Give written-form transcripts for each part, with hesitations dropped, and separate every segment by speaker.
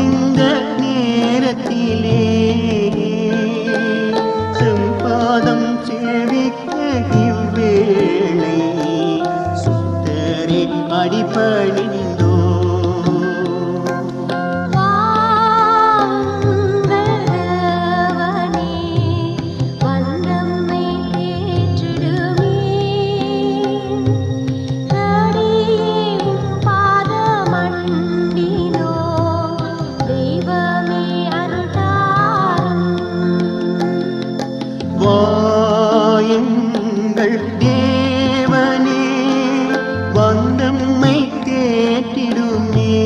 Speaker 1: இந்த நேரத்திலே செம்பாதம் சேவிக்க இவ்வேளை சுத்தரே அடிபணிந்தோ. வாயுங்கள் தேவனே வந்தம்மை கேட்டிடுமே,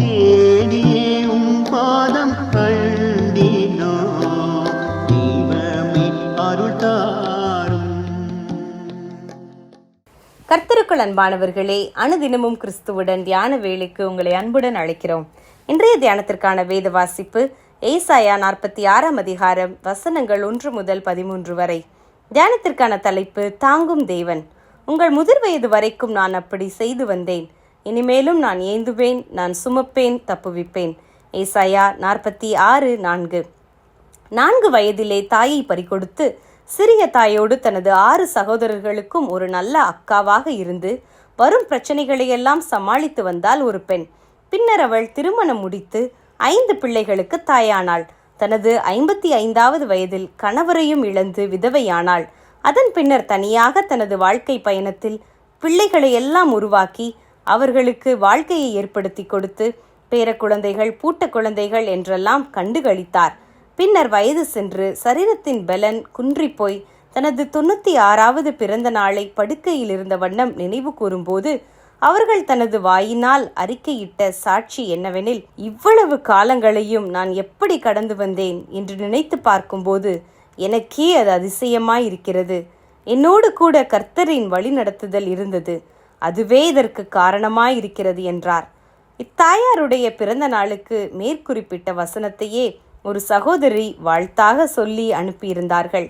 Speaker 1: தேடியே பாதம் கண்டினோ தெய்வமே அருள் தாரும்.
Speaker 2: கர்த்தருக்குள் அன்பானவர்களே, அனுதினமும் கிறிஸ்துவுடன் தியான வேளைக்கு உங்களை அன்புடன் அழைக்கிறோம். இன்றைய தியானத்திற்கான வேத வாசிப்பு ஏசாயா 46 அதிகாரம் வசனங்கள் 1 முதல் 13 வரை. தியானத்திற்கான தலைப்பு தாங்கும் தேவன். உங்கள் முதிர் வயது வரைக்கும் நான் அப்படி செய்து வந்தேன், இனிமேலும் நான் ஏந்துவேன், நான் சுமப்பேன், தப்புவிப்பேன். ஏசாயா 46:4. 4 வயதிலே தாயை பறிகொடுத்து சிறிய தாயோடு தனது 6 சகோதரர்களுக்கும் ஒரு நல்ல அக்காவாக இருந்து வரும் பிரச்சனைகளையெல்லாம் சமாளித்து வந்தாள் ஒரு பெண். பின்னர் அவள் திருமணம் முடித்து 5 பிள்ளைகளுக்கு தாயானாள். தனது 55வது வயதில் கணவரையும் இழந்து விதவையானாள். அதன் பின்னர் தனியாக தனது வாழ்க்கை பயணத்தில் பிள்ளைகளை எல்லாம் உருவாக்கி அவர்களுக்கு வாழ்க்கையை ஏற்படுத்தி கொடுத்து பேர குழந்தைகள், பூட்ட குழந்தைகள் என்றெல்லாம் கண்டுகளித்தார். பின்னர் வயது சென்று சரீரத்தின் பலன் குன்றிப்போய் தனது 96வது பிறந்த நாளை படுக்கையில் இருந்த வண்ணம் நினைவு கூறும்போது அவர்கள் தனது வாயினால் அறிக்கையிட்ட சாட்சி என்னவெனில், இவ்வளவு காலங்களையும் நான் எப்படி கடந்து வந்தேன் என்று நினைத்து பார்க்கும்போது எனக்கே அது அதிசயமாயிருக்கிறது. என்னோடு கூட கர்த்தரின் வழி நடத்துதல் இருந்தது, அதுவே இதற்கு காரணமாயிருக்கிறது என்றார். இத்தாயாருடைய பிறந்த நாளுக்கு மேற்குறிப்பிட்ட வசனத்தையே ஒரு சகோதரி வாழ்த்தாக சொல்லி அனுப்பியிருந்தார்கள்.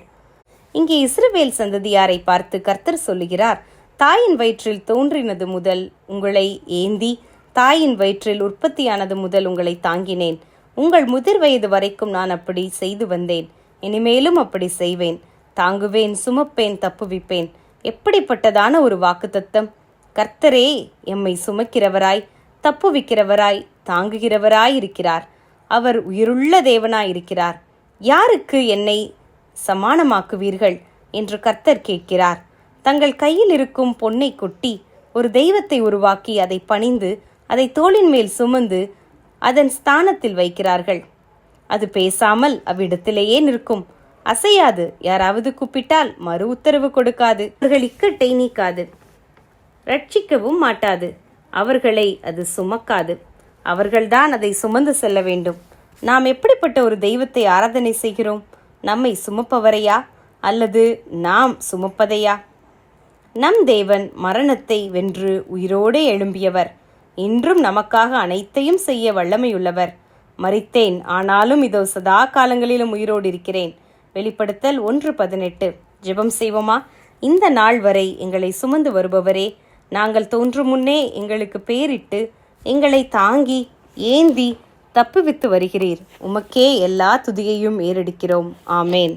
Speaker 2: இங்கே இஸ்ரவேல் சந்ததியாரை பார்த்து கர்த்தர் சொல்லுகிறார், தாயின் வயிற்றில் தோன்றினது முதல் உங்களை ஏந்தி தாயின் வயிற்றில் உற்பத்தியானது முதல் உங்களை தாங்கினேன். உங்கள் முதிர் வயது வரைக்கும் நான் அப்படி செய்து வந்தேன், இனிமேலும் அப்படி செய்வேன். தாங்குவேன், சுமப்பேன், தப்புவிப்பேன். எப்படிப்பட்டதான ஒரு வாக்குத்தத்தம்! கர்த்தரே எம்மை சுமக்கிறவராய், தப்புவிக்கிறவராய், தாங்குகிறவராய் இருக்கிறார். அவர் உயிருள்ள தேவனாயிருக்கிறார். யாருக்கு என்னை சமானமாக்குவீர்கள் என்று கர்த்தர் கேட்கிறார். தங்கள் கையில் இருக்கும் பொன்னை கொட்டி ஒரு தெய்வத்தை உருவாக்கி அதை பணிந்து அதை தோளின் மேல் சுமந்து அதன் ஸ்தானத்தில் வைக்கிறார்கள். அது பேசாமல் அவ்விடத்திலேயே நிற்கும், அசையாது. யாராவது கூப்பிட்டால் மறு உத்தரவு கொடுக்காது, அவர்கள் இக்கட்டை நீக்காது, ரட்சிக்கவும் மாட்டாது. அவர்களை அது சுமக்காது, அவர்கள்தான் அதை சுமந்து செல்ல வேண்டும். நாம் எப்படிப்பட்ட ஒரு தெய்வத்தை ஆராதனை செய்கிறோம்? நம்மை சுமப்பவரையா அல்லது நாம் சுமப்பதையா? நம் தேவன் மரணத்தை வென்று உயிரோடு எழும்பியவர். இன்றும் நமக்காக அனைத்தையும் செய்ய வல்லமையுள்ளவர். மரித்தேன், ஆனாலும் இதோ சதா காலங்களிலும் உயிரோடு இருக்கிறேன். வெளிப்படுத்தல் 1:18. ஜெபம் செய்வோமா? இந்த நாள் வரை எங்களை சுமந்து வருபவரே, நாங்கள் தோன்றும் முன்னே எங்களுக்கு பேரிட்டு எங்களை தாங்கி ஏந்தி தப்புவித்து வருகிறீர். உமக்கே எல்லா துதியையும் ஏறெடுக்கிறோம். ஆமேன்.